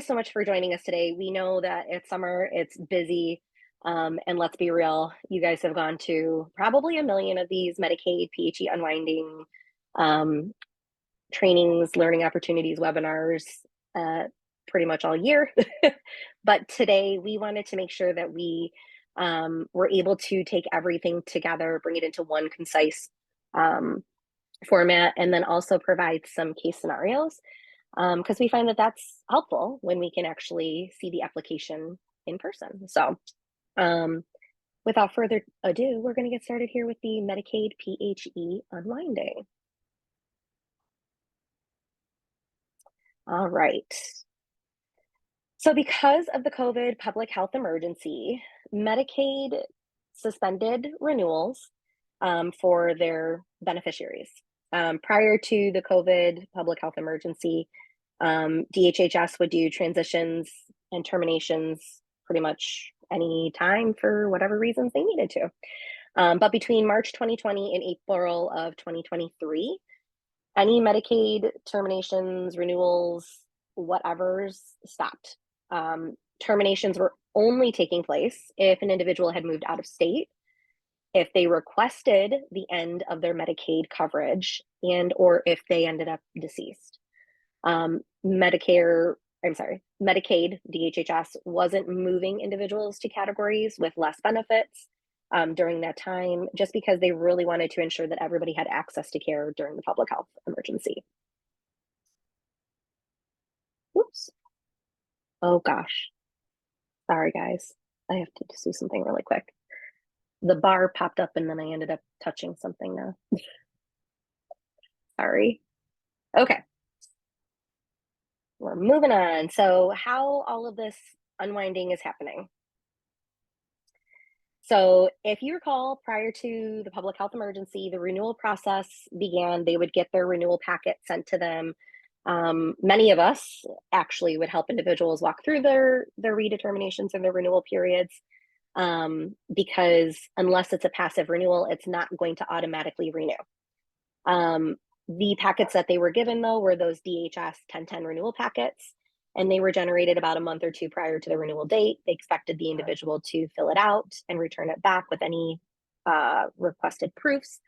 So much for joining us today. We know that it's summer, it's busy, and let's be real, you guys have gone to probably a million of these Medicaid, PHE unwinding um, trainings, learning opportunities, webinars, uh, pretty much all year. But today we wanted to make sure that we were able to take everything together, bring it into one concise um, format, and then also provide some case scenarios because we find that that's helpful when we can actually see the application in person. So um, without further ado, we're going to get started here with the Medicaid PHE unwinding. All right. So because of the COVID public health emergency, Medicaid suspended renewals for their beneficiaries. Prior to the COVID public health emergency, DHHS would do transitions and terminations pretty much any time for whatever reasons they needed to. But between March 2020 and April of 2023, any Medicaid terminations, renewals, whatever's stopped. Terminations were only taking place if an individual had moved out of state, if they requested the end of their Medicaid coverage, and or if they ended up deceased. Medicaid, DHHS wasn't moving individuals to categories with less benefits during that time, just because they really wanted to ensure that everybody had access to care during the public health emergency. Oops. Oh gosh. Sorry, guys. I have to just do something really quick. The bar popped up and then I ended up touching something now. Sorry. Okay. We're moving on. So how all of this unwinding is happening. So if you recall, prior to the public health emergency, the renewal process began. They would get their renewal packet sent to them. Many of us actually would help individuals walk through their redeterminations and their renewal periods because unless it's a passive renewal, it's not going to automatically renew. The packets that they were given, though, were those DHS 1010 renewal packets, and they were generated about a month or two prior to the renewal date. They expected the individual to fill it out and return it back with any requested proofs.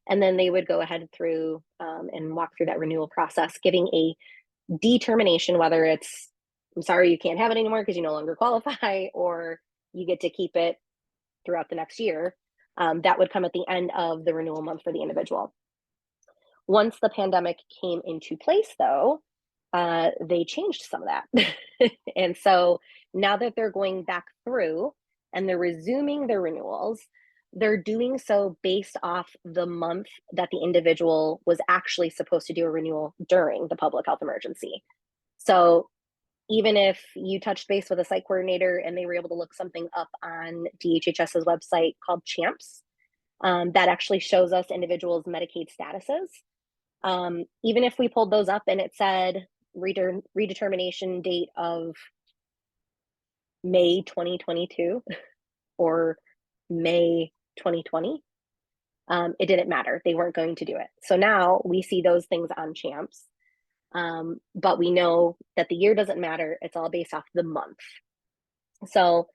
And then they would go ahead through and walk through that renewal process, giving a determination, whether it's, I'm sorry, you can't have it anymore because you no longer qualify, or you get to keep it throughout the next year. That would come at the end of the renewal month for the individual. Once the pandemic came into place, though, they changed some of that. And so now that they're going back through and they're resuming their renewals, they're doing so based off the month that the individual was actually supposed to do a renewal during the public health emergency. So even if you touched base with a site coordinator and they were able to look something up on DHHS's website called CHAMPS, that actually shows us individuals' Medicaid statuses. Even if we pulled those up and it said redetermination date of May 2022 or May 2020, it didn't matter. They weren't going to do it. So now we see those things on CHAMPS, but we know that the year doesn't matter. It's all based off the month. So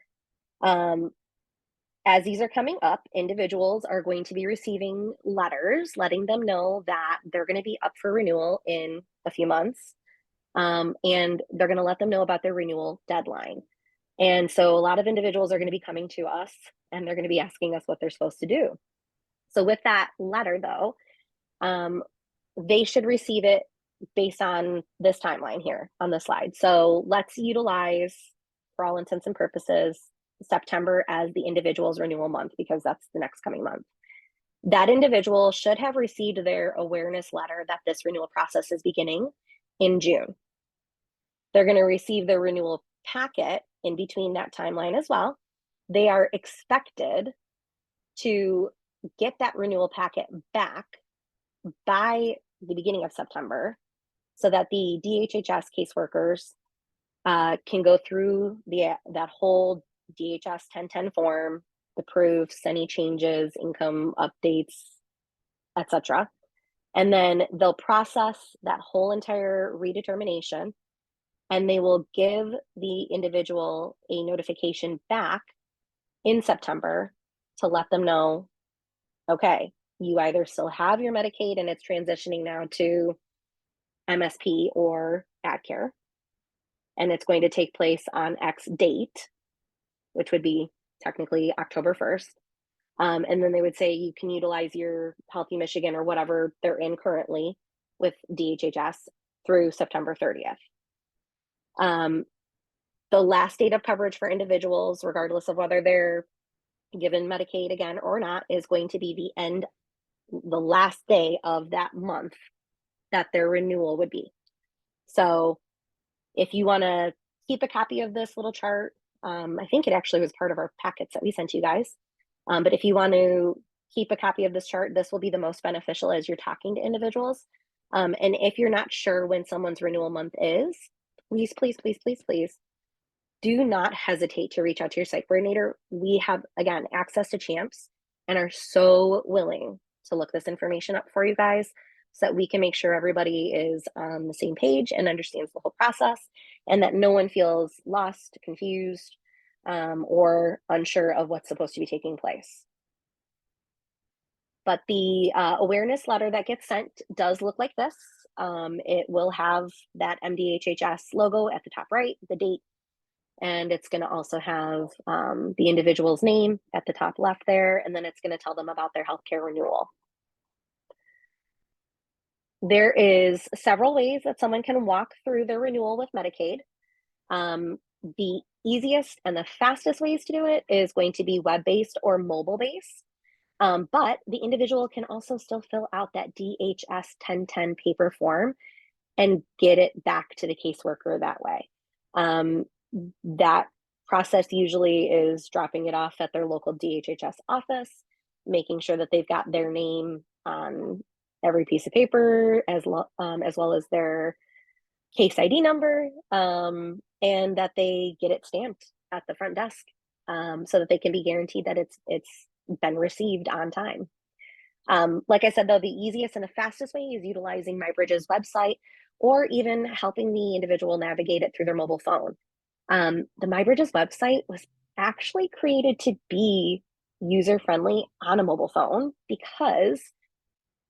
as these are coming up, individuals are going to be receiving letters letting them know that they're going to be up for renewal in a few months. And they're going to let them know about their renewal deadline. And so a lot of individuals are going to be coming to us and they're going to be asking us what they're supposed to do. So with that letter, though, they should receive it based on this timeline here on the slide. So let's utilize, for all intents and purposes, September as the individual's renewal month because that's the next coming month. That individual should have received their awareness letter that this renewal process is beginning in June. They're going to receive their renewal packet in between that timeline as well. They are expected to get that renewal packet back by the beginning of September so that the DHHS caseworkers can go through that whole DHS 1010 form, the proofs, any changes, income updates, etc. And then they'll process that whole entire redetermination. and they will give the individual a notification back in September to let them know, okay, you either still have your Medicaid and it's transitioning now to MSP or AdCare, and it's going to take place on X date, which would be technically October 1st. And then they would say you can utilize your Healthy Michigan or whatever they're in currently with DHHS through September 30th. The last date of coverage for individuals, regardless of whether they're given Medicaid again or not, is going to be the last day of that month that their renewal would be. So if you want to keep a copy of this little chart, I think it actually was part of our packets that we sent you guys. But if you want to keep a copy of this chart, this will be the most beneficial as you're talking to individuals. And if you're not sure when someone's renewal month is, please, please, please, please, please do not hesitate to reach out to your site coordinator. We have, again, access to CHAMPS and are so willing to look this information up for you guys so that we can make sure everybody is on the same page and understands the whole process, and that no one feels lost, confused, or unsure of what's supposed to be taking place. But the awareness letter that gets sent does look like this. It will have that MDHHS logo at the top right, the date, and it's going to also have the individual's name at the top left there, and then it's going to tell them about their healthcare renewal. There is several ways that someone can walk through their renewal with Medicaid. The easiest and the fastest ways to do it is going to be web-based or mobile-based. But the individual can also still fill out that DHS 1010 paper form and get it back to the caseworker that way. That process usually is dropping it off at their local DHHS office, making sure that they've got their name on every piece of paper, as well as their case ID number, and that they get it stamped at the front desk, so that they can be guaranteed that it's been received on time. Like I said, though, the easiest and the fastest way is utilizing MyBridge's website, or even helping the individual navigate it through their mobile phone. The MyBridge's website was actually created to be user-friendly on a mobile phone because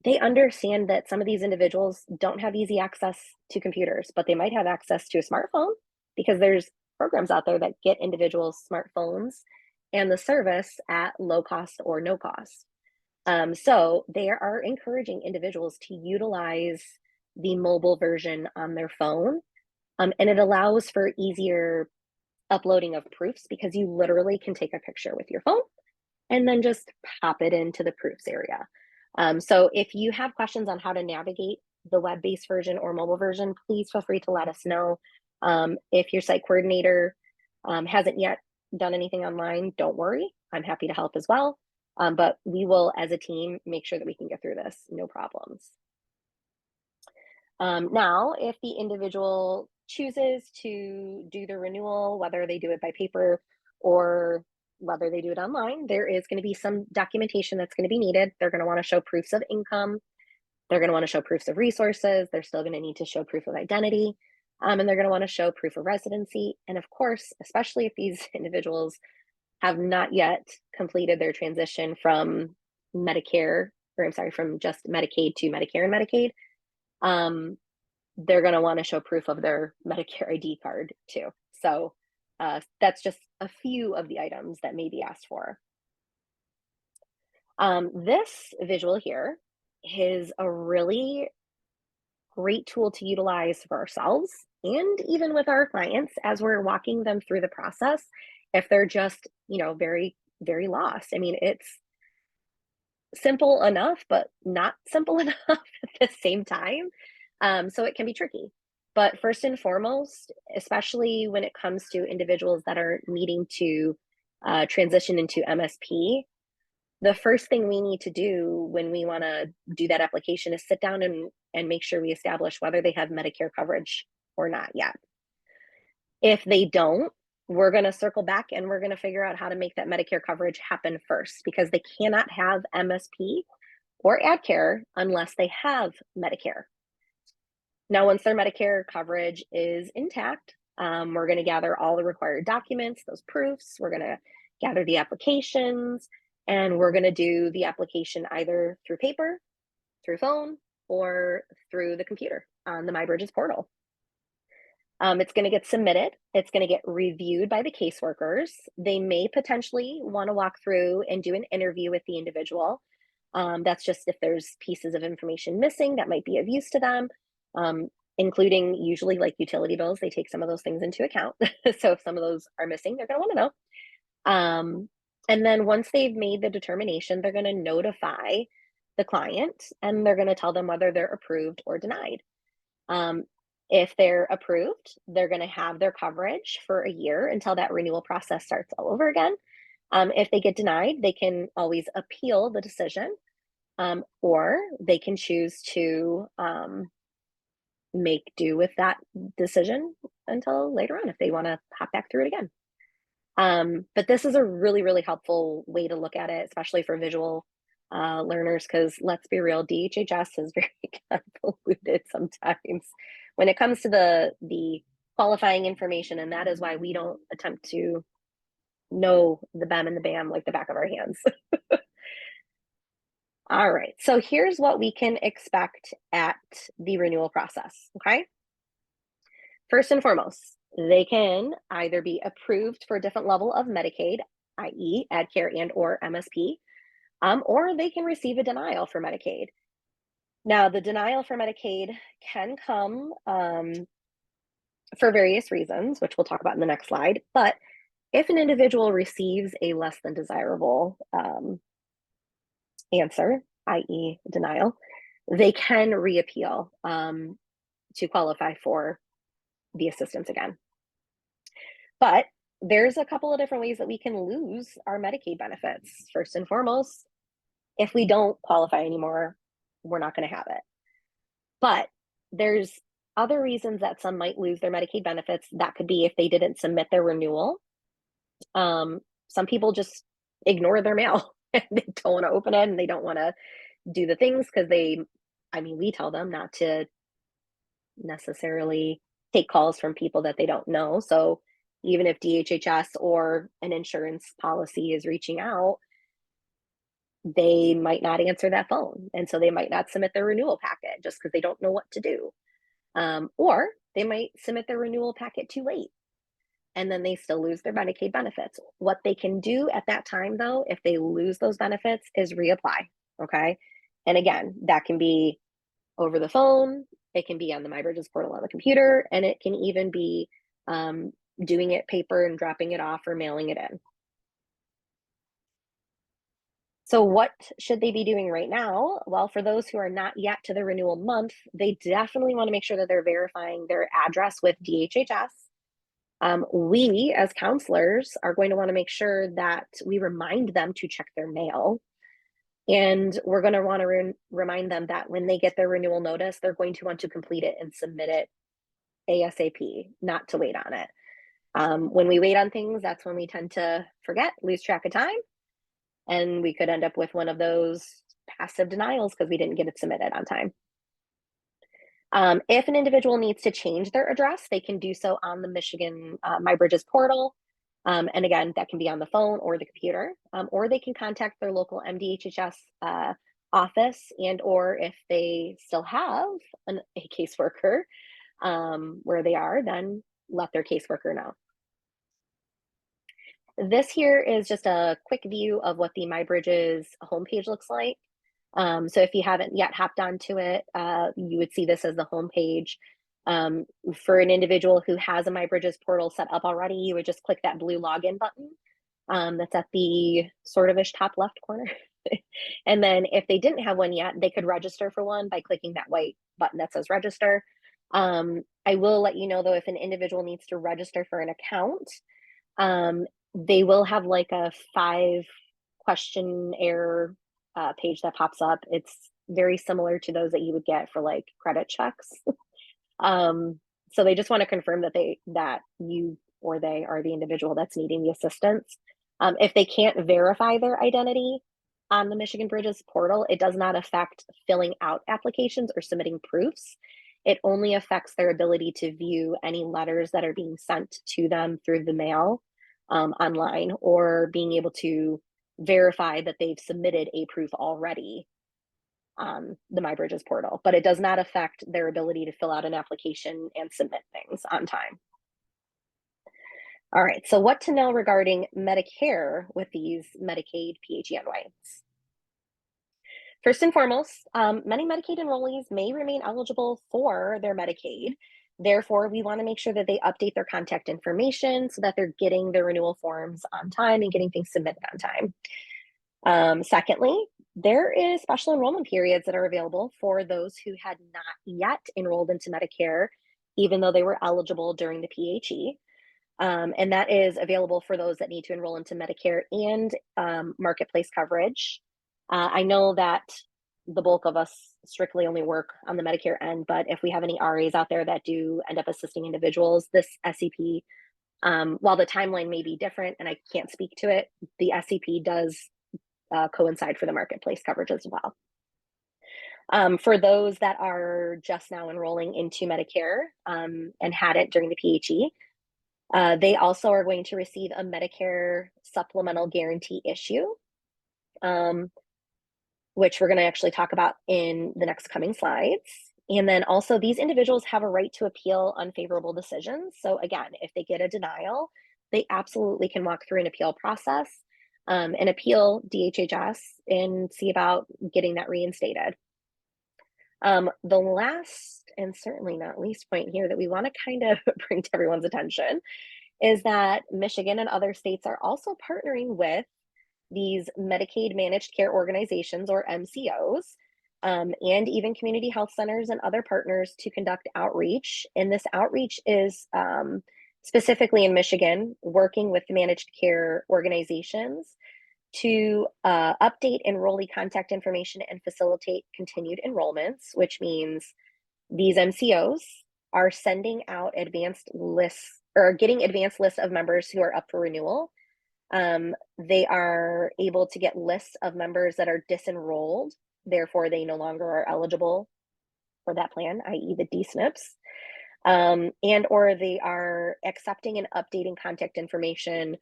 they understand that some of these individuals don't have easy access to computers, but they might have access to a smartphone because there's programs out there that get individuals smartphones and the service at low cost or no cost. So they are encouraging individuals to utilize the mobile version on their phone. And it allows for easier uploading of proofs because you literally can take a picture with your phone and then just pop it into the proofs area. So if you have questions on how to navigate the web-based version or mobile version, please feel free to let us know. If your site coordinator hasn't yet done anything online, don't worry. I'm happy to help as well. But we will, as a team, make sure that we can get through this, no problems. Now, if the individual chooses to do the renewal, whether they do it by paper or whether they do it online, there is going to be some documentation that's going to be needed. They're going to want to show proofs of income. They're going to want to show proofs of resources. They're still going to need to show proof of identity. And they're going to want to show proof of residency. And of course, especially if these individuals have not yet completed their transition from Medicare, or I'm sorry, from just Medicaid to Medicare and Medicaid, they're going to want to show proof of their Medicare ID card too. So that's just a few of the items that may be asked for. This visual here is a really great tool to utilize for ourselves and even with our clients as we're walking them through the process if they're just, very, very lost. I mean, it's simple enough, but not simple enough at the same time. So it can be tricky. But first and foremost, especially when it comes to individuals that are needing to transition into MSP, the first thing we need to do when we want to do that application is sit down and make sure we establish whether they have Medicare coverage or not yet. If they don't, we're going to circle back and we're going to figure out how to make that Medicare coverage happen first, because they cannot have MSP or AdCare unless they have Medicare. Now, once their Medicare coverage is intact, we're going to gather all the required documents, those proofs. We're going to gather the applications, and we're going to do the application either through paper, through phone, or through the computer on the MyBridges portal. It's going to get submitted. It's going to get reviewed by the caseworkers. They may potentially want to walk through and do an interview with the individual. That's just if there's pieces of information missing that might be of use to them, including usually like utility bills. They take some of those things into account. So if some of those are missing, they're going to want to know. And then once they've made the determination, they're going to notify the client and they're going to tell them whether they're approved or denied. If they're approved, they're going to have their coverage for a year until that renewal process starts all over again. If they get denied, they can always appeal the decision, or they can choose to make do with that decision until later on if they want to hop back through it again. But this is a really, really helpful way to look at it, especially for visual learners, because let's be real, DHHS is very convoluted sometimes when it comes to the qualifying information, and that is why we don't attempt to know the BEM and the BAM like the back of our hands. All right, so here's what we can expect at the renewal process, okay? First and foremost, they can either be approved for a different level of Medicaid, i.e. AdCare and or MSP, or they can receive a denial for Medicaid. Now, the denial for Medicaid can come for various reasons, which we'll talk about in the next slide. But if an individual receives a less than desirable answer, i.e. denial, they can reappeal to qualify for the assistance again. But there's a couple of different ways that we can lose our Medicaid benefits. First and foremost, if we don't qualify anymore, we're not going to have it. But there's other reasons that some might lose their Medicaid benefits. That could be if they didn't submit their renewal. Some people just ignore their mail and they don't want to open it and they don't want to do the things because we tell them not to necessarily take calls from people that they don't know. So even if DHHS or an insurance policy is reaching out, they might not answer that phone. And so they might not submit their renewal packet just because they don't know what to do. Or they might submit their renewal packet too late and then they still lose their Medicaid benefits. What they can do at that time, though, if they lose those benefits, is reapply, okay? And again, that can be over the phone, it can be on the MyBridges portal on the computer, and it can even be doing it paper and dropping it off or mailing it in. So what should they be doing right now? Well, for those who are not yet to the renewal month, they definitely want to make sure that they're verifying their address with DHHS. We, as counselors, are going to want to make sure that we remind them to check their mail. And we're going to want to remind them that when they get their renewal notice, they're going to want to complete it and submit it ASAP, not to wait on it. When we wait on things, that's when we tend to forget, lose track of time, and we could end up with one of those passive denials because we didn't get it submitted on time. If an individual needs to change their address, they can do so on the Michigan MyBridges portal. And again, that can be on the phone or the computer, or they can contact their local MDHHS office, and or if they still have a caseworker where they are, then let their caseworker know. This here is just a quick view of what the MyBridges homepage looks like. So if you haven't yet hopped onto it, you would see this as the homepage. For an individual who has a MyBridges portal set up already, you would just click that blue login button that's at the sort of-ish top left corner. And then if they didn't have one yet, they could register for one by clicking that white button that says register. I will let you know, though, if an individual needs to register for an account, they will have like a 5 questionnaire page that pops up. It's very similar to those that you would get for like credit checks. So they just want to confirm that you or they are the individual that's needing the assistance. If they can't verify their identity on the Michigan Bridges portal, it does not affect filling out applications or submitting proofs. It only affects their ability to view any letters that are being sent to them through the mail, online, or being able to verify that they've submitted a proof already on the MyBridges portal, but it does not affect their ability to fill out an application and submit things on time. All right, so what to know regarding Medicare with these Medicaid PHE unwinds? First and foremost, many Medicaid enrollees may remain eligible for their Medicaid. Therefore, we want to make sure that they update their contact information so that they're getting their renewal forms on time and getting things submitted on time. Secondly, there is special enrollment periods that are available for those who had not yet enrolled into Medicare, even though they were eligible during the PHE. And that is available for those that need to enroll into Medicare and marketplace coverage. I know that the bulk of us strictly only work on the Medicare end, but if we have any RAs out there that do end up assisting individuals, this SEP, while the timeline may be different and I can't speak to it, the SEP does coincide for the marketplace coverage as well. For those that are just now enrolling into Medicare and had it during the PHE, they also are going to receive a Medicare supplemental guarantee issue, which we're going to actually talk about in the next coming slides. And then also these individuals have a right to appeal unfavorable decisions. So again, if they get a denial, they absolutely can walk through an appeal process and appeal DHHS and see about getting that reinstated. The last and certainly not least point here that we want to kind of bring to everyone's attention is that Michigan and other states are also partnering with these Medicaid managed care organizations, or MCOs, and even community health centers and other partners to conduct outreach. And this outreach is specifically in Michigan, working with the managed care organizations to update enrollee contact information and facilitate continued enrollments, which means these MCOs are sending out advanced lists or getting advanced lists of members who are up for renewal. They are able to get lists of members that are disenrolled, therefore they no longer are eligible for that plan, i.e. the D-SNPs, and or they are accepting and updating contact information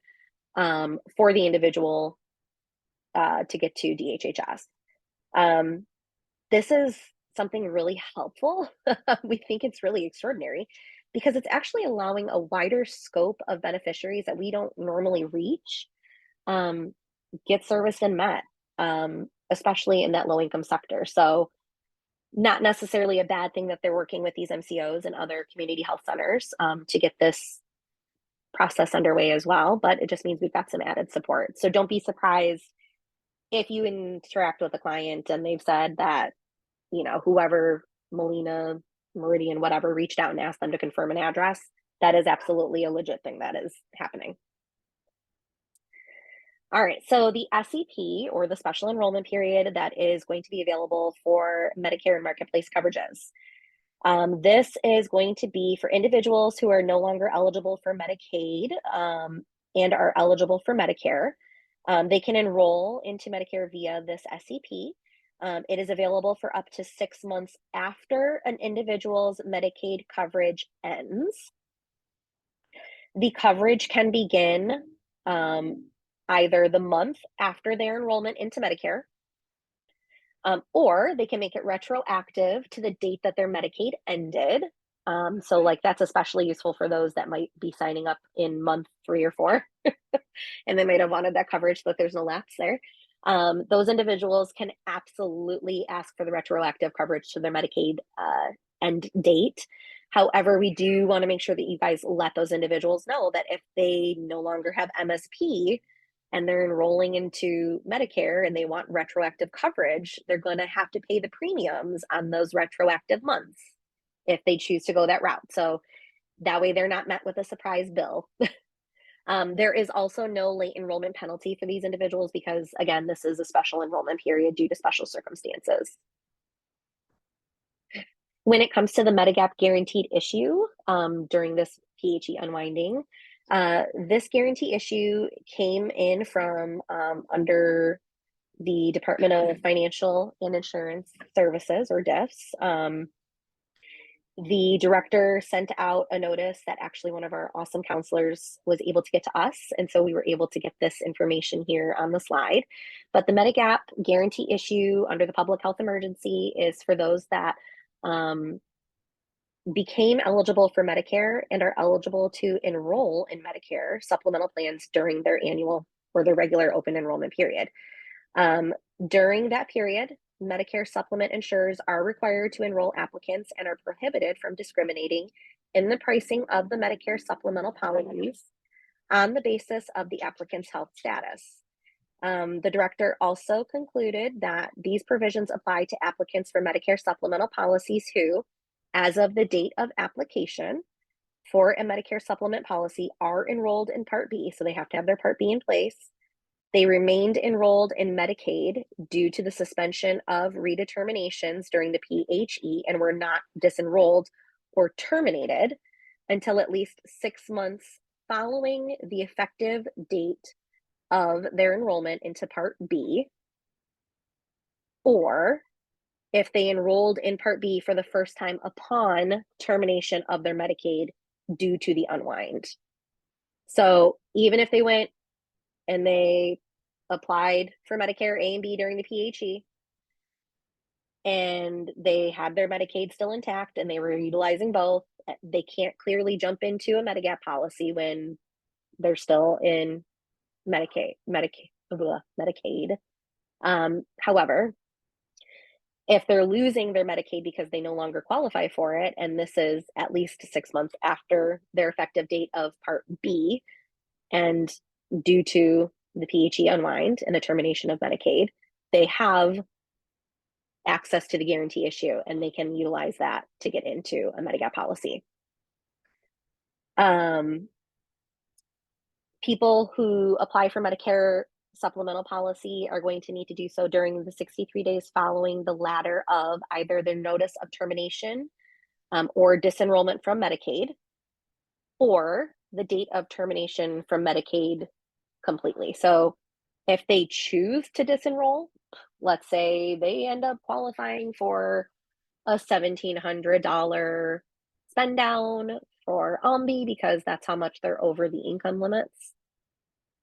for the individual to get to DHHS. This is something really helpful. We think it's really extraordinary because it's actually allowing a wider scope of beneficiaries that we don't normally reach get serviced and met, especially in that low-income sector. So not necessarily a bad thing that they're working with these MCOs and other community health centers to get this process underway as well, but it just means we've got some added support. So don't be surprised if you interact with a client and they've said that, you know, whoever, Molina, Meridian, whatever, reached out and asked them to confirm an address. That is absolutely a legit thing that is happening. All right, so the SEP, or the special enrollment period, that is going to be available for Medicare and marketplace coverages. This is going to be for individuals who are no longer eligible for Medicaid and are eligible for Medicare. They can enroll into Medicare via this SEP. It is available for up to 6 months after an individual's Medicaid coverage ends. The coverage can begin either the month after their enrollment into Medicare, or they can make it retroactive to the date that their Medicaid ended. So like that's especially useful for those that might be signing up in month 3 or 4 and they might have wanted that coverage so that there's no lapse there. Those individuals can absolutely ask for the retroactive coverage to their Medicaid end date. However, we do want to make sure that you guys let those individuals know that if they no longer have MSP and they're enrolling into Medicare and they want retroactive coverage, they're going to have to pay the premiums on those retroactive months if they choose to go that route. So that way they're not met with a surprise bill. There is also no late enrollment penalty for these individuals because, again, this is a special enrollment period due to special circumstances. When it comes to the Medigap guaranteed issue during this PHE unwinding, this guarantee issue came in from under the Department of Financial and Insurance Services, or DIFS. The director sent out a notice that actually one of our awesome counselors was able to get to us. And so we were able to get this information here on the slide. But the Medigap guarantee issue under the public health emergency is for those that became eligible for Medicare and are eligible to enroll in Medicare supplemental plans during their annual or their regular open enrollment period. During that period, Medicare supplement insurers are required to enroll applicants and are prohibited from discriminating in the pricing of the Medicare supplemental policies on the basis of the applicant's health status. The director also concluded that these provisions apply to applicants for Medicare supplemental policies who, as of the date of application for a Medicare supplement policy, are enrolled in Part B, so they have to have their Part B in place. They remained enrolled in Medicaid due to the suspension of redeterminations during the PHE and were not disenrolled or terminated until at least 6 months following the effective date of their enrollment into Part B, or if they enrolled in Part B for the first time upon termination of their Medicaid due to the unwind. So even if they went and they applied for Medicare A and B during the PHE and they had their Medicaid still intact and they were utilizing both, they can't clearly jump into a Medigap policy when they're still in Medicaid. However, if they're losing their Medicaid because they no longer qualify for it, and this is at least 6 months after their effective date of Part B, and due to the PHE unwind and the termination of Medicaid, they have access to the guarantee issue and they can utilize that to get into a Medigap policy. People who apply for Medicare supplemental policy are going to need to do so during the 63 days following the ladder of either their notice of termination or disenrollment from Medicaid, or the date of termination from Medicaid completely. So if they choose to disenroll, let's say they end up qualifying for a $1,700 spend down for OMBI because that's how much they're over the income limits,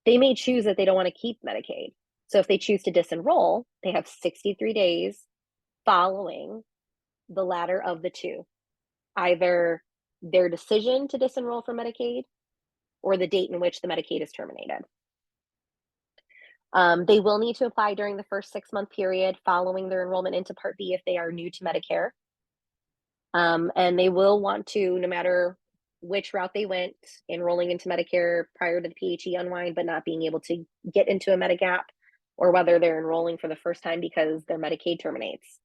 they may choose that they don't want to keep Medicaid. So if they choose to disenroll, they have 63 days following the latter of the two, either their decision to disenroll from Medicaid or the date in which the Medicaid is terminated. They will need to apply during the first 6-month period following their enrollment into Part B if they are new to Medicare. And they will want to, no matter which route they went, enrolling into Medicare prior to the PHE unwind, but not being able to get into a Medigap, or whether they're enrolling for the first time because their Medicaid terminates.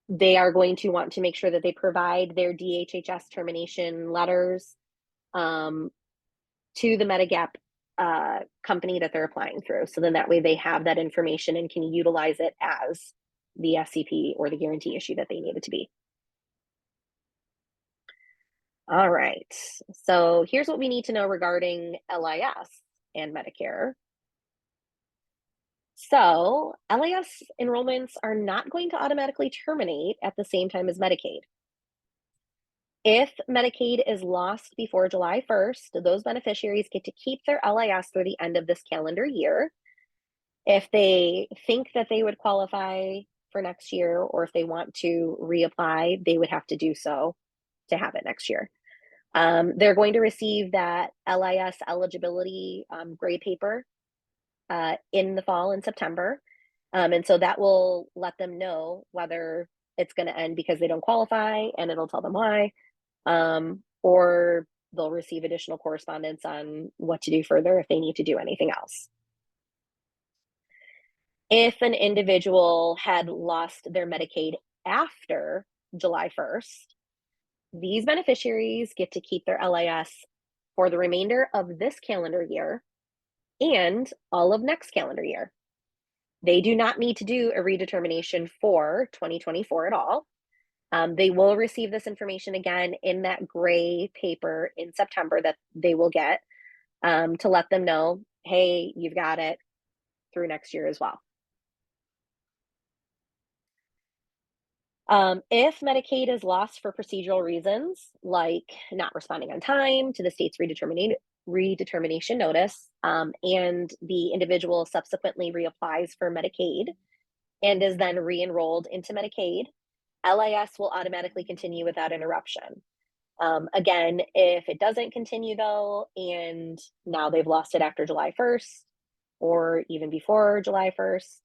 They are going to want to make sure that they provide their DHHS termination letters to the Medigap company that they're applying through. So then that way they have that information and can utilize it as the SCP or the guarantee issue that they need it to be. All right, so here's what we need to know regarding LIS and Medicare. So LIS enrollments are not going to automatically terminate at the same time as Medicaid. If Medicaid is lost before July 1st, those beneficiaries get to keep their LIS through the end of this calendar year. If they think that they would qualify for next year, or if they want to reapply, they would have to do so to have it next year. They're going to receive that LIS eligibility gray paper in the fall in September. And so that will let them know whether it's going to end because they don't qualify, and it'll tell them why, or they'll receive additional correspondence on what to do further if they need to do anything else. If an individual had lost their Medicaid after July 1st, these beneficiaries get to keep their LIS for the remainder of this calendar year and all of next calendar year. They do not need to do a redetermination for 2024 at all. They will receive this information again in that gray paper in September that they will get to let them know, hey, you've got it through next year as well. If Medicaid is lost for procedural reasons, like not responding on time to the state's redetermination notice, and the individual subsequently reapplies for Medicaid and is then re-enrolled into Medicaid, LIS will automatically continue without interruption. Again, if it doesn't continue though, and now they've lost it after July 1st or even before July 1st,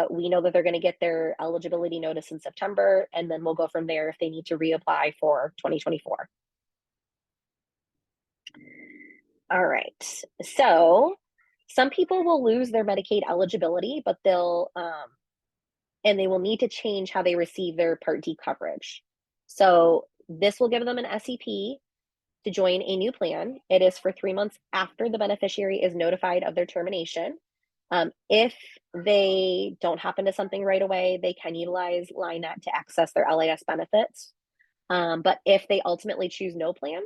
we know that they're going to get their eligibility notice in September, and then we'll go from there if they need to reapply for 2024. All right. So some people will lose their Medicaid eligibility, but they will need to change how they receive their Part D coverage. So this will give them an SEP to join a new plan. It is for 3 months after the beneficiary is notified of their termination. If they don't happen to something right away, they can utilize LINET to access their LIS benefits. But if they ultimately choose no plan,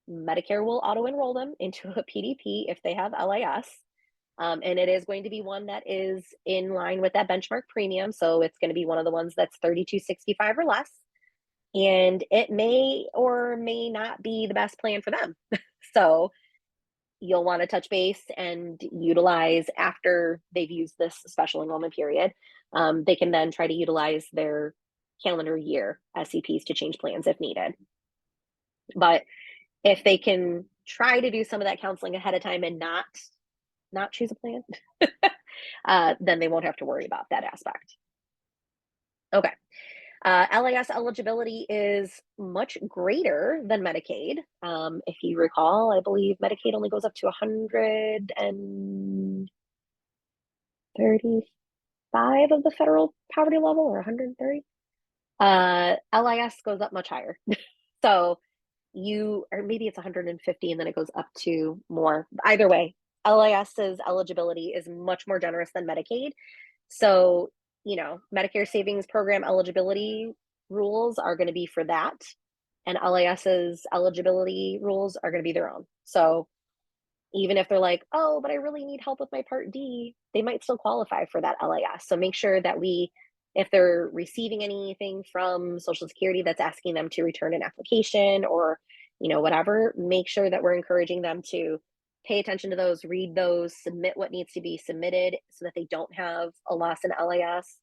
Medicare will auto-enroll them into a PDP if they have LIS. And it is going to be one that is in line with that benchmark premium. So it's going to be one of the ones that's $32.65 or less. And it may or may not be the best plan for them. So you'll want to touch base and utilize after they've used this special enrollment period. They can then try to utilize their calendar year SEPs to change plans if needed. But if they can try to do some of that counseling ahead of time and not choose a plan, then they won't have to worry about that aspect. Okay. LIS eligibility is much greater than Medicaid. If you recall, I believe Medicaid only goes up to 135 of the federal poverty level, or 130. LIS goes up much higher. So or maybe it's 150 and then it goes up to more. Either way, LIS's eligibility is much more generous than Medicaid. So Medicare Savings Program eligibility rules are going to be for that, and LIS's eligibility rules are going to be their own. So even if they're like, oh, but I really need help with my Part D, they might still qualify for that LIS. So make sure that if they're receiving anything from Social Security that's asking them to return an application or whatever, make sure that we're encouraging them to pay attention to those, read those, submit what needs to be submitted so that they don't have a loss in LIS.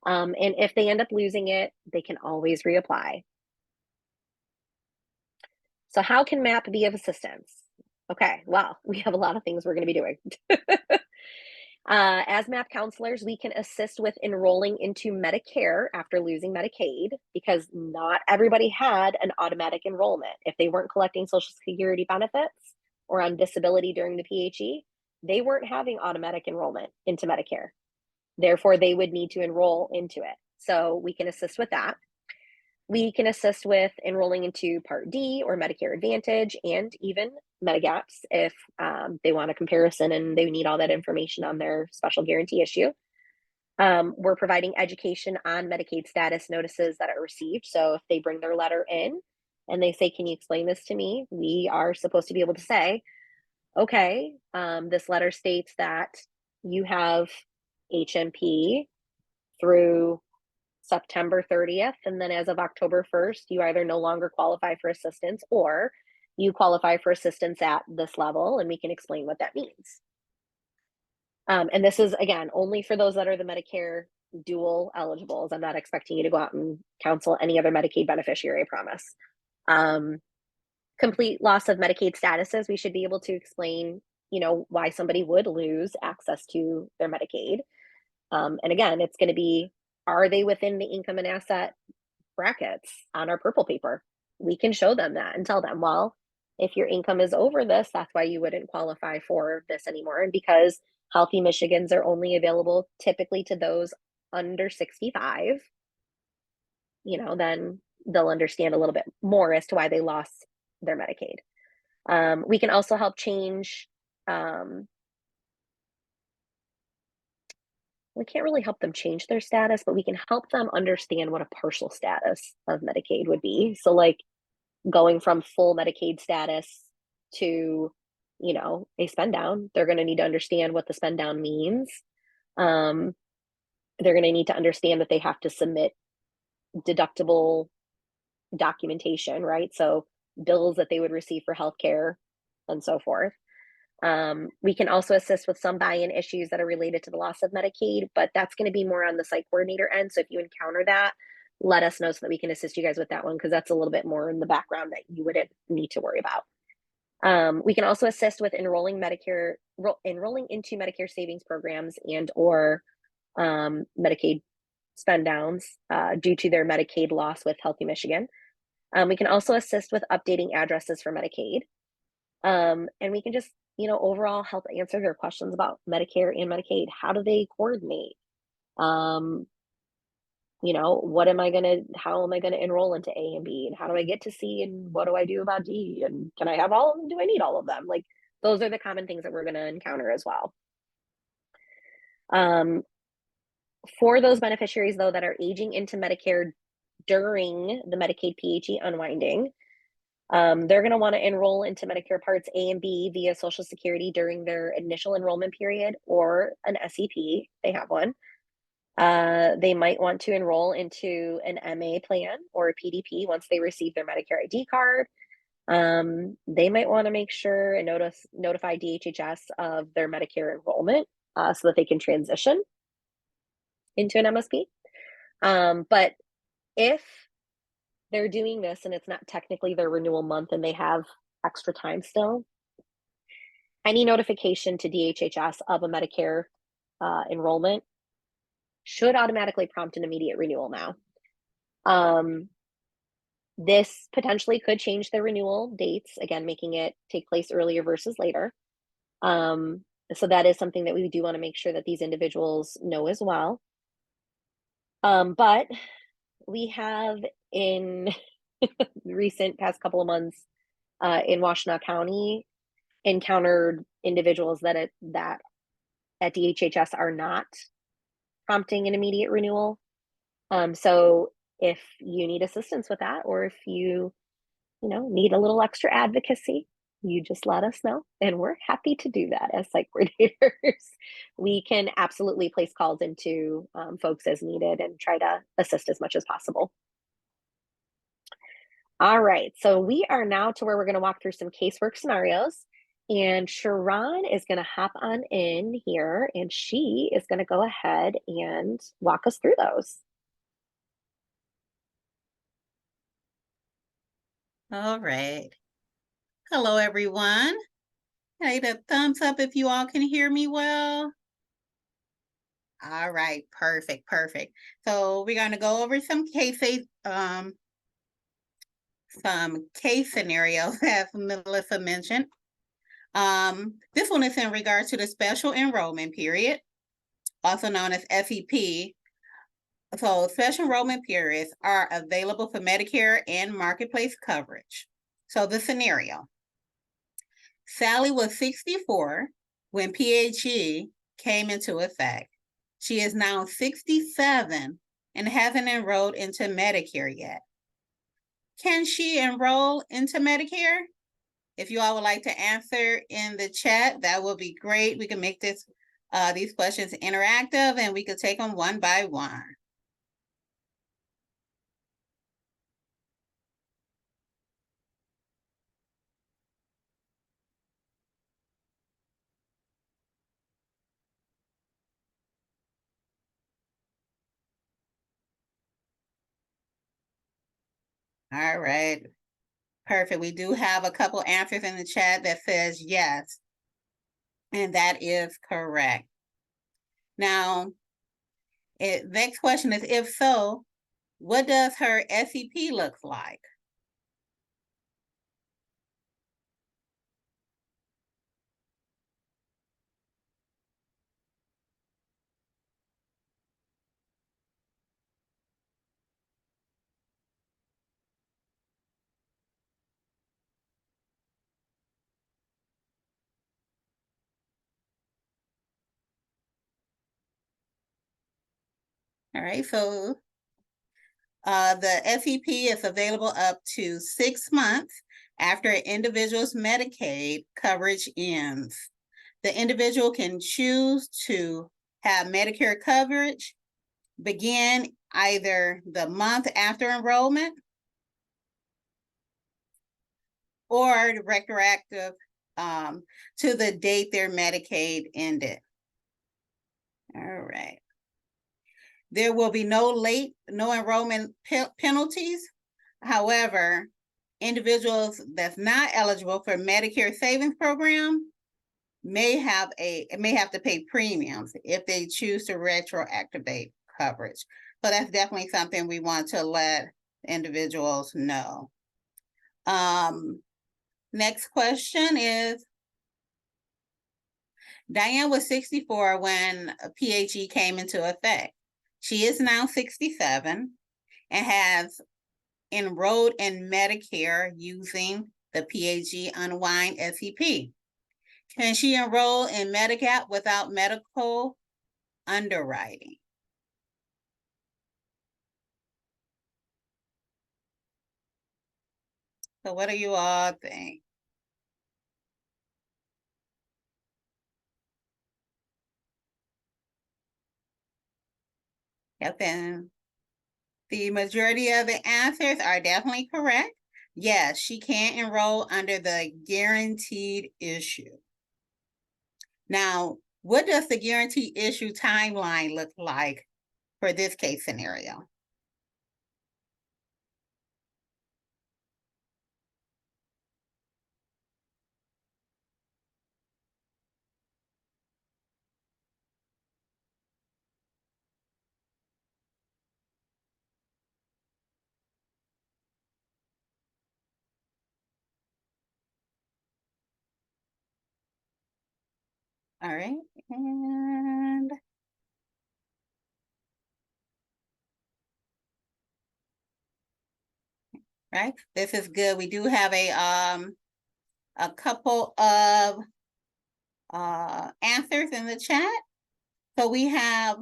And if they end up losing it, they can always reapply. So how can MAP be of assistance? Okay, well, we have a lot of things we're going to be doing. As MAP counselors, we can assist with enrolling into Medicare after losing Medicaid, because not everybody had an automatic enrollment. If they weren't collecting Social Security benefits or on disability during the PHE, they weren't having automatic enrollment into Medicare. Therefore, they would need to enroll into it. So we can assist with that. We can assist with enrolling into Part D or Medicare Advantage, and even Medigaps if they want a comparison and they need all that information on their special guarantee issue. We're providing education on Medicaid status notices that are received. So if they bring their letter in and they say, can you explain this to me? We are supposed to be able to say, okay, this letter states that you have HMP through September 30th, and then as of October 1st, you either no longer qualify for assistance or you qualify for assistance at this level, and we can explain what that means. And this is, again, only for those that are the Medicare dual eligibles. I'm not expecting you to go out and counsel any other Medicaid beneficiary, I promise. Complete loss of Medicaid statuses, we should be able to explain, why somebody would lose access to their Medicaid. And again, it's going to be, are they within the income and asset brackets on our purple paper? We can show them that and tell them, well, if your income is over this, that's why you wouldn't qualify for this anymore. And because Healthy Michigans are only available typically to those under 65, then they'll understand a little bit more as to why they lost their Medicaid. We can also help change, we can't really help them change their status, but we can help them understand what a partial status of Medicaid would be. So like going from full Medicaid status to, a spend down, they're going to need to understand what the spend down means. They're going to need to understand that they have to submit deductible documentation, right? So bills that they would receive for healthcare and so forth. We can also assist with some buy-in issues that are related to the loss of Medicaid, but that's going to be more on the site coordinator end. So if you encounter that, let us know so that we can assist you guys with that one, because that's a little bit more in the background that you wouldn't need to worry about. We can also assist with enrolling into Medicare savings programs and or Medicaid spend downs due to their Medicaid loss with Healthy Michigan. We can also assist with updating addresses for Medicaid. And we can just, overall help answer their questions about Medicare and Medicaid. How do they coordinate? How am I going to enroll into A and B? And how do I get to C? And what do I do about D? And can I have all of them? Do I need all of them? Like, those are the common things that we're going to encounter as well. For those beneficiaries, though, that are aging into Medicare during the Medicaid PHE unwinding, they're going to want to enroll into Medicare Parts A and B via Social Security during their initial enrollment period or an SEP. They have one. They might want to enroll into an MA plan or a PDP once they receive their Medicare ID card. They might want to make sure and notify DHHS of their Medicare enrollment so that they can transition into an MSP. But if they're doing this and it's not technically their renewal month and they have extra time still, any notification to DHHS of a Medicare enrollment should automatically prompt an immediate renewal now. This potentially could change the renewal dates, again, making it take place earlier versus later. So that is something that we do want to make sure that these individuals know as well. But we have in recent past couple of months in Washtenaw County encountered individuals that at DHHS are not prompting an immediate renewal. So if you need assistance with that, or if you need a little extra advocacy, you just let us know, and we're happy to do that as site coordinators. We can absolutely place calls into folks as needed and try to assist as much as possible. All right, so we are now to where we're going to walk through some casework scenarios, and Sharon is going to hop on in here, and she is going to go ahead and walk us through those. All right. Hello, everyone. Hey, the thumbs up if you all can hear me well. All right, perfect. So we're going to go over some case scenarios, as Melissa mentioned. This one is in regards to the special enrollment period, also known as SEP. So special enrollment periods are available for Medicare and Marketplace coverage. So the scenario: Sally was 64 when PHE came into effect. She is now 67 and hasn't enrolled into Medicare yet. Can she enroll into Medicare? If you all would like to answer in the chat, that would be great. We can make these questions interactive, and we could take them one by one. All right, perfect. We do have a couple answers in the chat that says yes, and that is correct. Now, next question is, if so, what does her SEP look like? All right, so the SEP is available up to 6 months after an individual's Medicaid coverage ends. The individual can choose to have Medicare coverage begin either the month after enrollment or retroactive to the date their Medicaid ended. All right. There will be no enrollment penalties. However, individuals that's not eligible for Medicare Savings Program may have to pay premiums if they choose to retroactivate coverage. So that's definitely something we want to let individuals know. Next question is, Diane was 64 when PHE came into effect. She is now 67 and has enrolled in Medicare using the PHE Unwind SEP. Can she enroll in Medigap without medical underwriting? So what do you all think? Yep, and the majority of the answers are definitely correct. Yes, she can enroll under the guaranteed issue. Now, what does the guaranteed issue timeline look like for this case scenario? All right, and right, this is good. We do have a couple of answers in the chat. So we have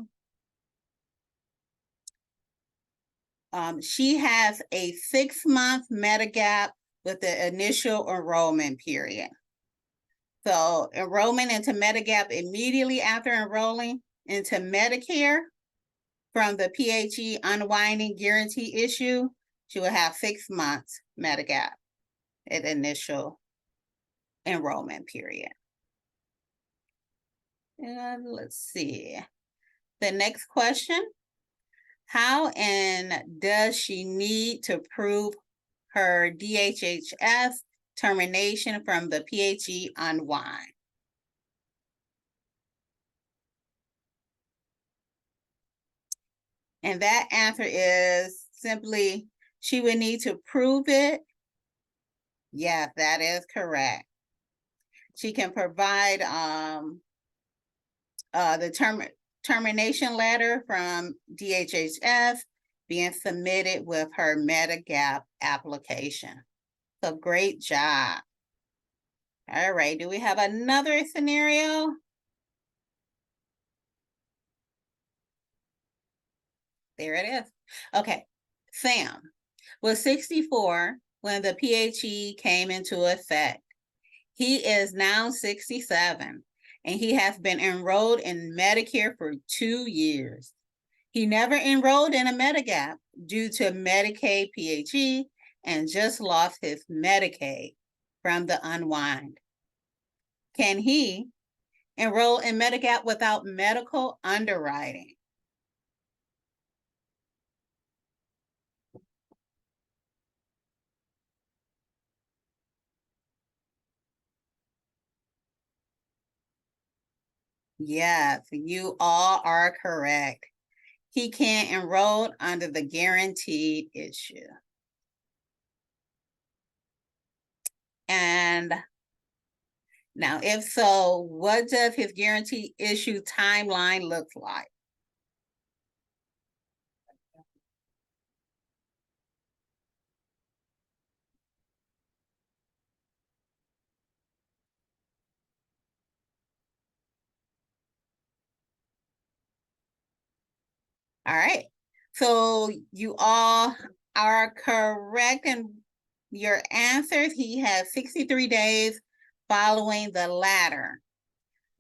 she has a 6-month Medigap with the initial enrollment period. So enrollment into Medigap immediately after enrolling into Medicare from the PHE Unwinding guarantee issue, she will have 6 months Medigap at initial enrollment period. And let's see. The next question, how and does she need to prove her DHHS termination from the PHE Unwind? And that answer is simply, she would need to prove it. Yeah, that is correct. She can provide the termination letter from DHHS being submitted with her Medigap application. So great job. All right, do we have another scenario? There it is. Okay, Sam was 64 when the PHE came into effect. He is now 67 and he has been enrolled in Medicare for 2 years. He never enrolled in a Medigap due to Medicaid PHE and just lost his Medicaid from the Unwind. Can he enroll in Medigap without medical underwriting? Yes, you all are correct. He can enroll under the guaranteed issue. And now, if so, what does his guaranteed issue timeline look like? All right, so you all are correct in your answers. He has 63 days following the latter.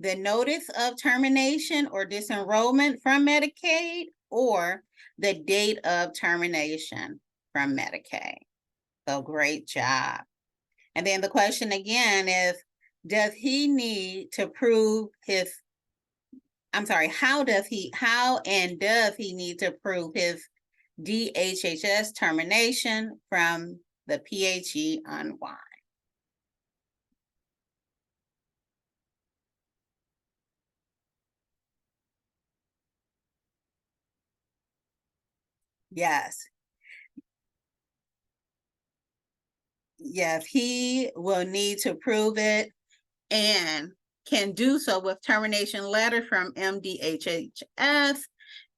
The notice of termination or disenrollment from Medicaid or the date of termination from Medicaid. So great job. And then the question again is, does he need to prove his, how and does he need to prove his DHHS termination from the PHE unwind? Yes. Yes, he will need to prove it and can do so with termination letter from MDHHS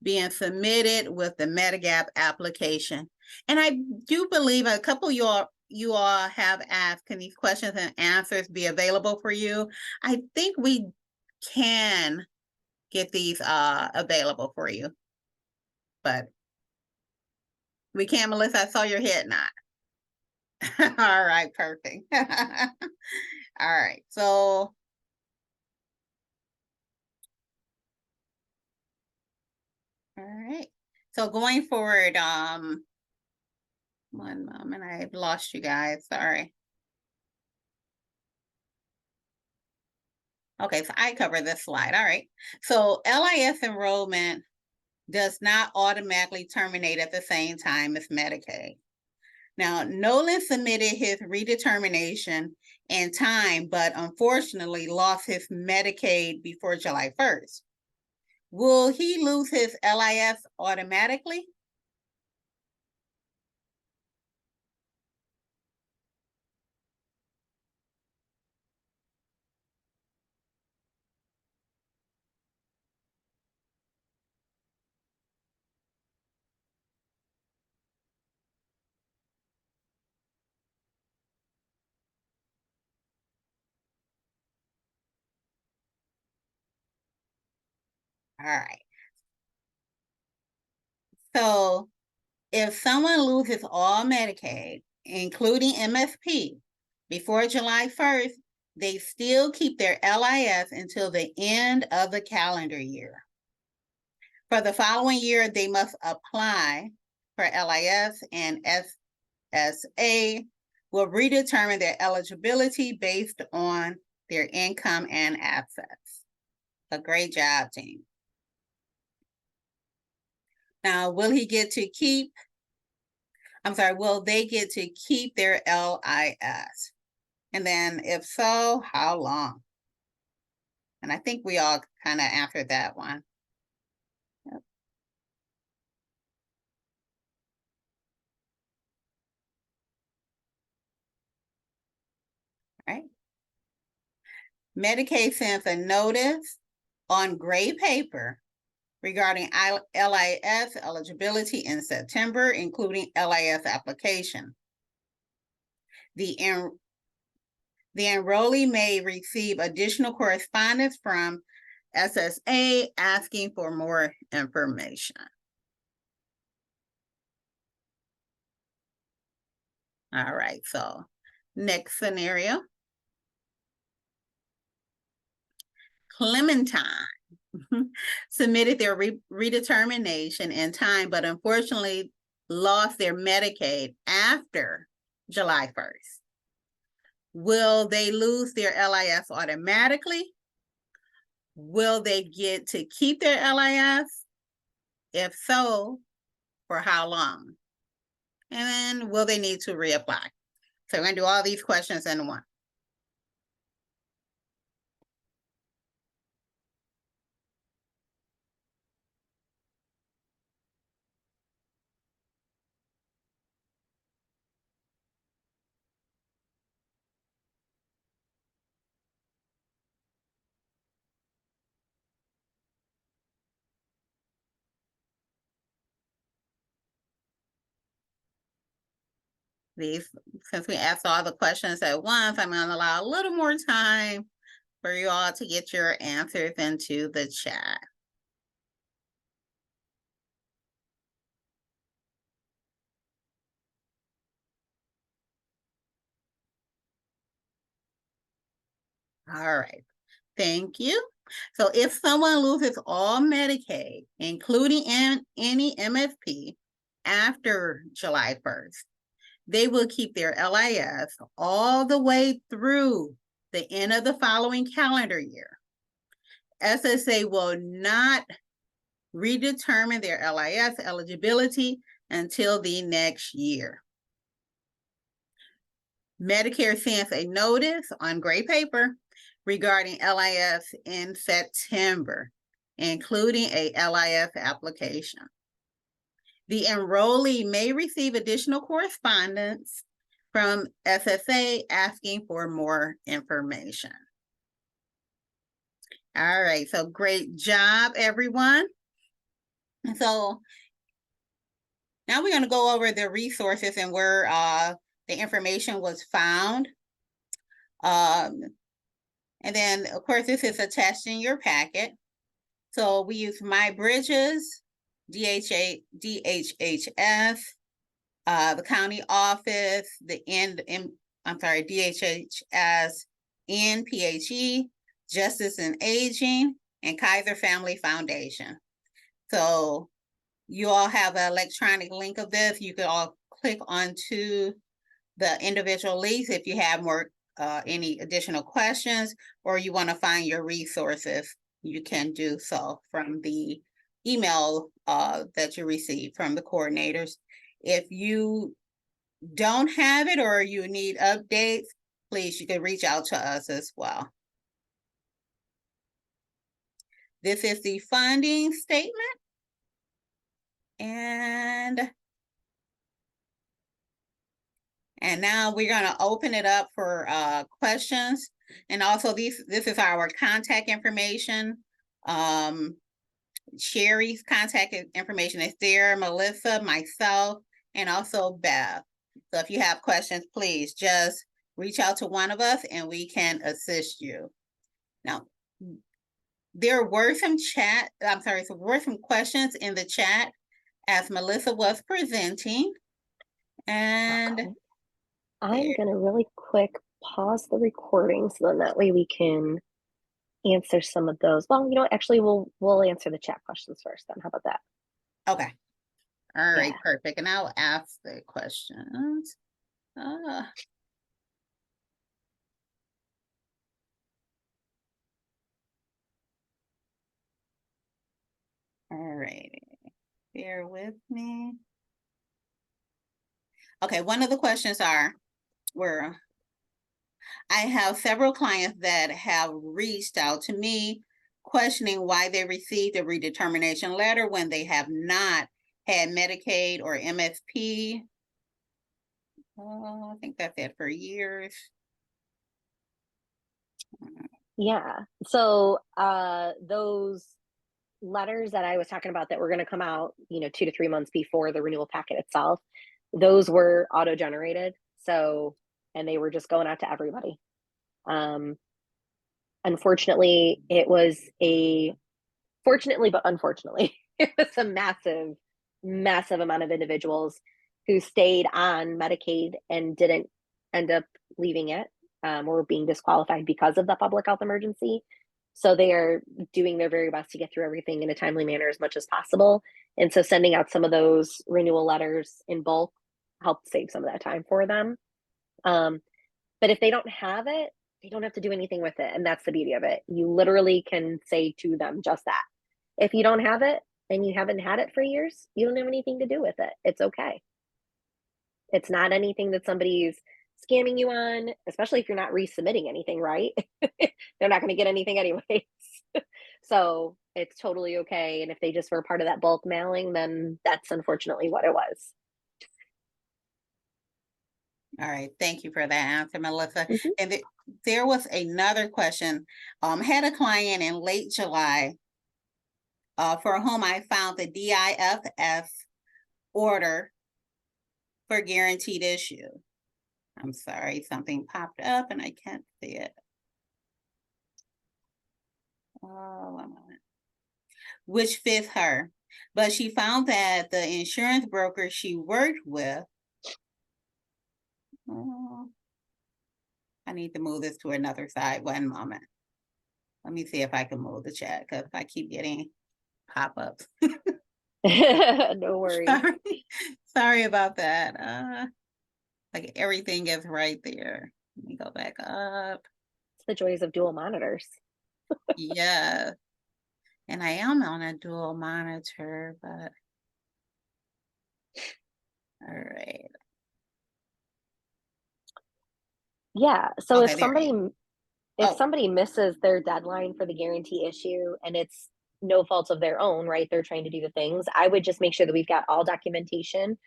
being submitted with the Medigap application. And I do believe a couple of you all have asked, can these questions and answers be available for you? I think we can get these available for you, but we can, Melissa. I saw your head nod. All right, perfect. All right, so all right. So going forward, one moment, I've lost you guys. Sorry. Okay, so I cover this slide. All right. So LIS enrollment does not automatically terminate at the same time as Medicaid. Now, Nolan submitted his redetermination in time, but unfortunately lost his Medicaid before July 1st. Will he lose his LIS automatically? All right. So if someone loses all Medicaid, including MSP, before July 1st, they still keep their LIS until the end of the calendar year. For the following year, they must apply for LIS, and SSA will redetermine their eligibility based on their income and assets. A great job, team. Now, will they get to keep their LIS? And then if so, how long? And I think we all kind of answered that one. Yep. All right. Medicaid sends a notice on gray paper regarding LIS eligibility in September, including LIS application. The enrollee may receive additional correspondence from SSA asking for more information. All right, so next scenario. Clementine submitted their redetermination in time, but unfortunately lost their Medicaid after July 1st. Will they lose their LIS automatically? Will they get to keep their LIS? If so, for how long? And then will they need to reapply? So we're gonna do all these questions in one. Since we asked all the questions at once, I'm gonna allow a little more time for you all to get your answers into the chat. All right, thank you. So if someone loses all Medicaid, including any MFP, after July 1st, they will keep their LIS all the way through the end of the following calendar year. SSA will not redetermine their LIS eligibility until the next year. Medicare sends a notice on gray paper regarding LIS in September, including a LIS application. The enrollee may receive additional correspondence from SSA asking for more information. All right, so great job, everyone. And so now we're going to go over the resources and where the information was found. And then, of course, this is attached in your packet. So we use My Bridges, DHHS, the county office, DHHS in PHE, Justice and Aging, and Kaiser Family Foundation. So you all have an electronic link of this. You could all click onto the individual links if you have more any additional questions, or you want to find your resources, you can do so from the email that you received from the coordinators. If you don't have it or you need updates, please, you can reach out to us as well. This is the funding statement. And now we're going to open it up for questions. And also this is our contact information. Sherry's contact information is there, Melissa, myself, and also Bev. So if you have questions, please just reach out to one of us and we can assist you. Now, there were some questions in the chat as Melissa was presenting. And okay. I'm going to really quick pause the recording so then that way we can answer some of those. Well, actually we'll answer the chat questions first then. How about that? Okay. All right, perfect. And I'll ask the questions. All right. Bear with me. Okay, one of the questions were, I have several clients that have reached out to me questioning why they received a redetermination letter when they have not had Medicaid or MSP. I think that's it, for years. Yeah. So those letters that I was talking about that were going to come out, 2 to 3 months before the renewal packet itself, those were auto-generated. So, and they were just going out to everybody. Unfortunately, fortunately, but unfortunately, it was a massive, massive amount of individuals who stayed on Medicaid and didn't end up leaving it or being disqualified because of the public health emergency. So they are doing their very best to get through everything in a timely manner as much as possible. And so sending out some of those renewal letters in bulk helped save some of that time for them. But if they don't have it, they don't have to do anything with it. And that's the beauty of it. You literally can say to them just that. If you don't have it and you haven't had it for years, you don't have anything to do with it. It's okay. It's not anything that somebody's scamming you on, especially if you're not resubmitting anything, right? They're not going to get anything anyways. So it's totally okay. And if they just were part of that bulk mailing, then that's unfortunately what it was. All right, thank you for that answer, Melissa. Mm-hmm. And there was another question. Had a client in late July for whom I found the DIFF order for guaranteed issue. I'm sorry, something popped up and I can't see it. Oh, 1 moment. Which fits her, but she found that the insurance broker she worked with, I need to move this to another side. 1 moment. Let me see if I can move the chat because I keep getting pop-ups. No worries. Sorry about that. Like everything is right there. Let me go back up. It's the joys of dual monitors. Yeah. And I am on a dual monitor, but all right. Yeah. So Okay, there you go. if Oh, somebody misses their deadline for the guarantee issue and it's no fault of their own, right? They're trying to do the things. I would just make sure that we've got all documentation,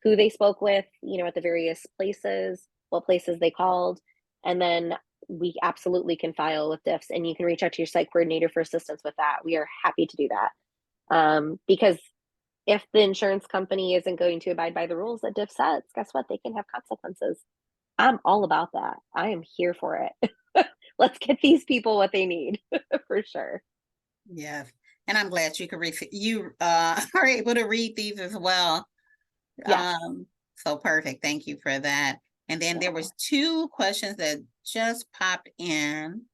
who they spoke with, at the various places, what places they called, and then we absolutely can file with diffs, and you can reach out to your site coordinator for assistance with that. We are happy to do that. Because if the insurance company isn't going to abide by the rules that diff sets, guess what? They can have consequences. I'm all about that. I am here for it. Let's get these people what they need for sure. yeah. And I'm glad you could read, you are able to read these as well. Yes. So perfect. Thank you for that. And then there Yeah. was 2 questions that just popped in.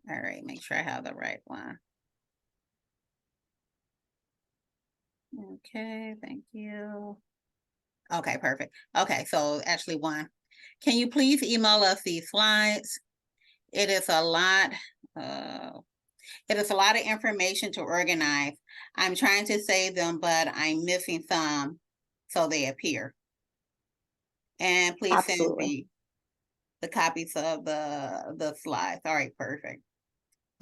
All right, make sure I have the right one. Okay, thank you. Okay, perfect. Okay, so actually one. Can you please email us these slides? It is a lot. It is a lot of information to organize. I'm trying to save them, but I'm missing some, so they appear. And please send Absolutely. me the copies of the slides. All right, perfect.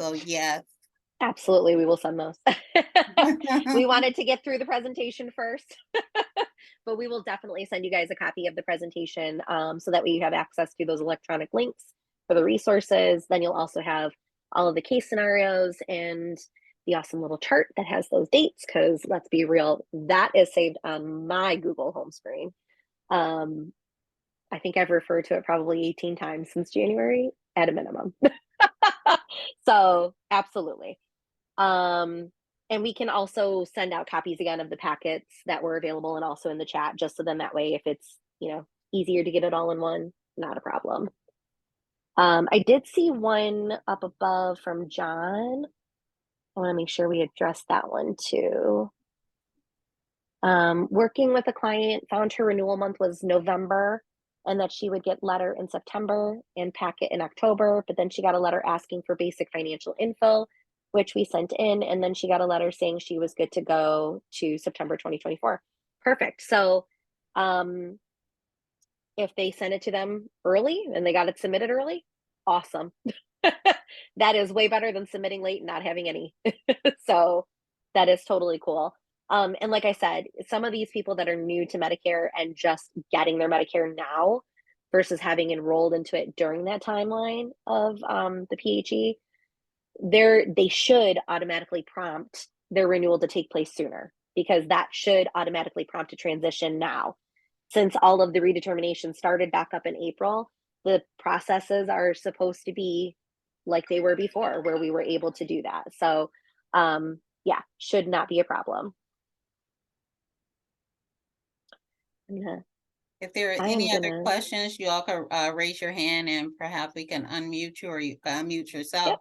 So yes. Absolutely. We will send those. We wanted to get through the presentation first, but we will definitely send you guys a copy of the presentation so that way you have access to those electronic links for the resources. Then you'll also have all of the case scenarios and the awesome little chart that has those dates, because let's be real, that is saved on my Google home screen. I think I've referred to it probably 18 times since January at a minimum. So absolutely. And we can also send out copies again of the packets that were available and also in the chat, just so then that way, if it's, easier to get it all in one, not a problem. I did see one up above from John. I want to make sure we address that one too. Working with a client, found her renewal month was November and that she would get letter in September and packet in October, but then she got a letter asking for basic financial info, which we sent in, and then she got a letter saying she was good to go to September 2024. Perfect. So if they sent it to them early and they got it submitted early, awesome. That is way better than submitting late and not having any. So that is totally cool. And like I said, some of these people that are new to Medicare and just getting their Medicare now versus having enrolled into it during that timeline of the PHE, they should automatically prompt their renewal to take place sooner, because that should automatically prompt a transition now. Since all of the redetermination started back up in April, the processes are supposed to be like they were before, where we were able to do that. So yeah, should not be a problem. If there are I am any other gonna, questions, you all can raise your hand and perhaps we can unmute you or you can unmute yourself. yep,